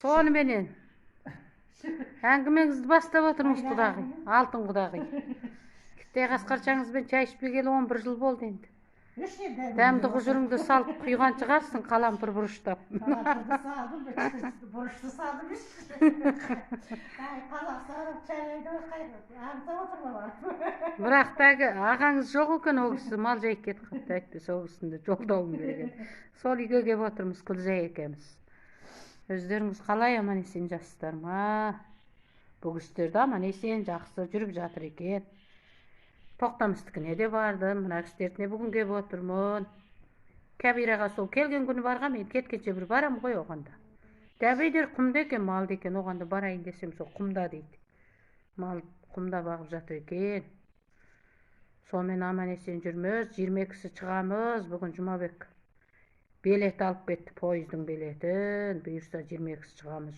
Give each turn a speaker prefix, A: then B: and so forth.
A: Soğanı beni. Әңгімеңізді бастап отырмыз құдағи, алтын құдағи. Кітте қасқарчаңызбен чай ішпегелі 11 жыл болды енді. Дәмді құжырыңды салып құйған шығарсың қалампыр бұрыштап.
B: Қалампырды салдым, бұрышты салдым ішті. Қазақстан чайайды аңсап отырмалар.
A: Бірақ тәгі ағаңыз жоқ екен, ол кісі мал жайып кетіп қапты, әйтпесе ол кісінде жолдауым келген. Сол үйге келіп отырмыз, Күлзай екеуміз. Өздеріңіз қалай аман есен жассыздар ма? Бұл кісілерді аман есен жақсы жүріп жатыр екен. Тоқтамыстікіне де бардым, мына кісілеріне бүгін келіп отырмын. Кәбираға сол келген күні барға, мен кеткенше бір барам ғой оғанда. Дәбейдер құмда екен, малды екен, оғанда барайын десем сол құмда дейді. Мал құмда бағып жатыр екен. Сонымен аман есен жүрміз, 22-сі шығамыз, бүгін Жұмабек билет алып кетті, пойыздың билетін, бұйырса 22-сі шығамыз.